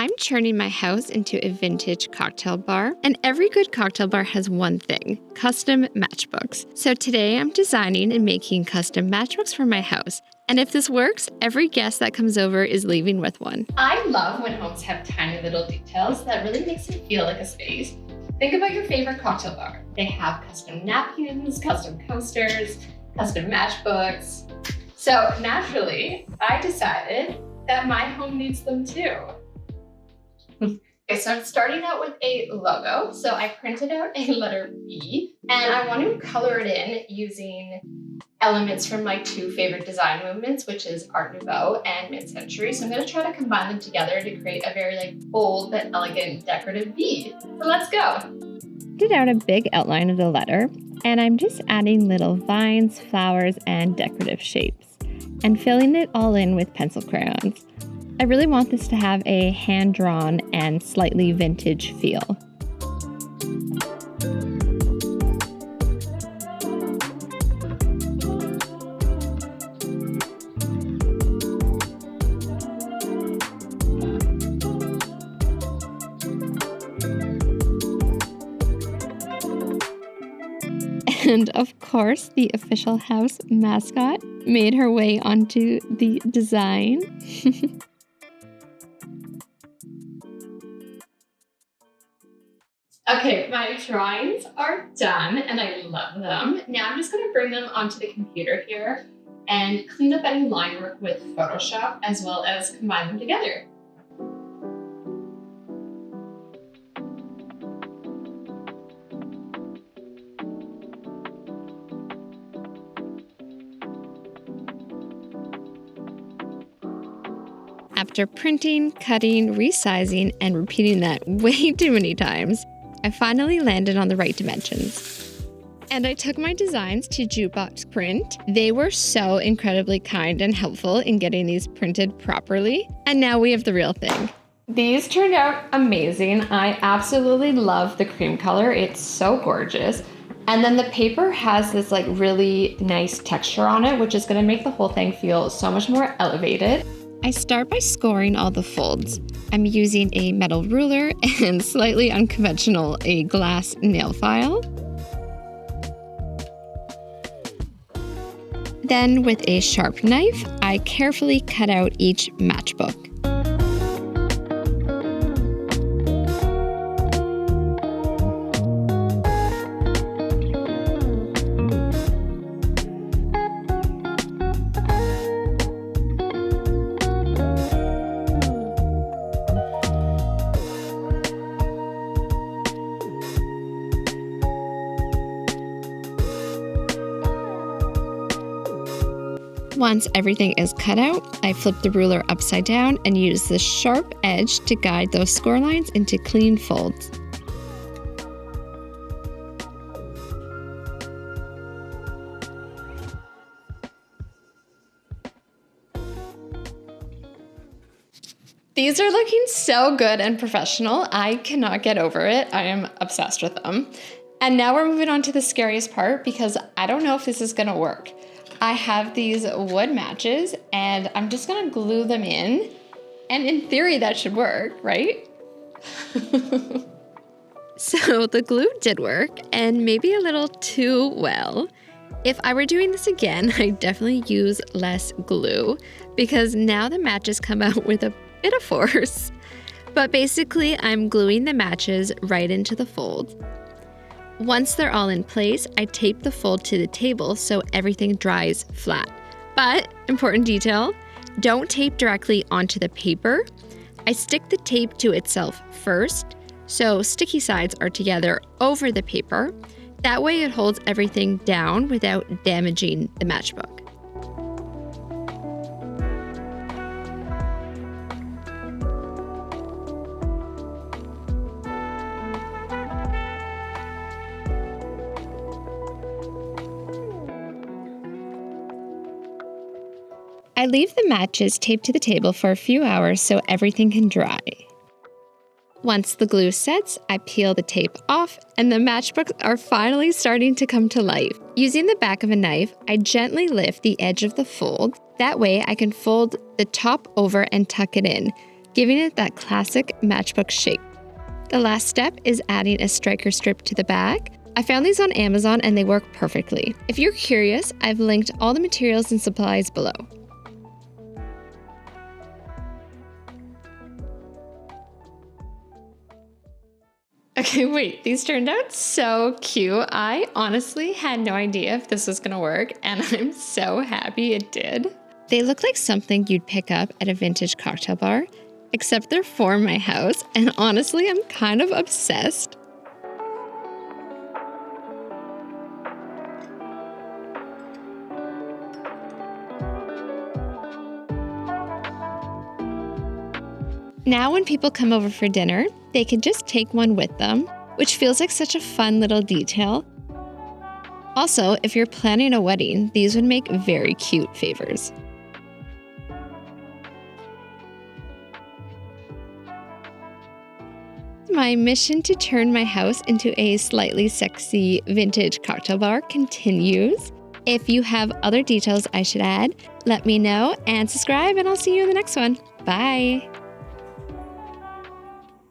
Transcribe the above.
I'm turning my house into a vintage cocktail bar, and every good cocktail bar has one thing: custom matchbooks. So today I'm designing and making custom matchbooks for my house. And if this works, every guest that comes over is leaving with one. I love when homes have tiny little details that really makes it feel like a space. Think about your favorite cocktail bar. They have custom napkins, custom coasters, custom matchbooks. So naturally, I decided that my home needs them too. Okay, so I'm starting out with a logo. So I printed out a letter B, and I want to color it in using elements from my two favorite design movements, which is Art Nouveau and mid-century. So I'm going to try to combine them together to create a very bold but elegant decorative V. So let's go. Did out a big outline of the letter, and I'm just adding little vines, flowers, and decorative shapes, and filling it all in with pencil crayons. I really want this to have a hand-drawn and slightly vintage feel. And of course, the official house mascot made her way onto the design. Okay, my drawings are done and I love them. Now I'm just going to bring them onto the computer here and clean up any line work with Photoshop, as well as combine them together. After printing, cutting, resizing, and repeating that way too many times, I finally landed on the right dimensions. And I took my designs to Jukebox Print. They were so incredibly kind and helpful in getting these printed properly. And now we have the real thing. These turned out amazing. I absolutely love the cream color. It's so gorgeous. And then the paper has this really nice texture on it, which is going to make the whole thing feel so much more elevated. I start by scoring all the folds. I'm using a metal ruler and slightly unconventional, a glass nail file. Then with a sharp knife, I carefully cut out each matchbook. Once everything is cut out, I flip the ruler upside down and use the sharp edge to guide those score lines into clean folds. These are looking so good and professional. I cannot get over it. I am obsessed with them. And now we're moving on to the scariest part, because I don't know if this is gonna work. I have these wood matches and I'm just gonna glue them in. And in theory, that should work, right? So the glue did work, and maybe a little too well. If I were doing this again, I'd definitely use less glue, because now the matches come out with a bit of force. But basically, I'm gluing the matches right into the fold. Once they're all in place, I tape the fold to the table so everything dries flat. But, important detail, don't tape directly onto the paper. I stick the tape to itself first, so sticky sides are together over the paper. That way it holds everything down without damaging the matchbook. I leave the matches taped to the table for a few hours so everything can dry. Once the glue sets, I peel the tape off and the matchbooks are finally starting to come to life. Using the back of a knife, I gently lift the edge of the fold. That way I can fold the top over and tuck it in. giving it that classic matchbook shape. The last step is adding a striker strip to the back. I found these on Amazon and they work perfectly. If you're curious, I've linked all the materials and supplies below. Okay, wait, these turned out so cute. I honestly had no idea if this was gonna work, and I'm so happy it did. They look like something you'd pick up at a vintage cocktail bar, except they're for my house, and honestly, I'm kind of obsessed. Now when people come over for dinner, they can just take one with them, which feels like such a fun little detail. Also, if you're planning a wedding, these would make very cute favors. My mission to turn my house into a slightly sexy vintage cocktail bar continues. If you have other details I should add, let me know and subscribe, and I'll see you in the next one. Bye!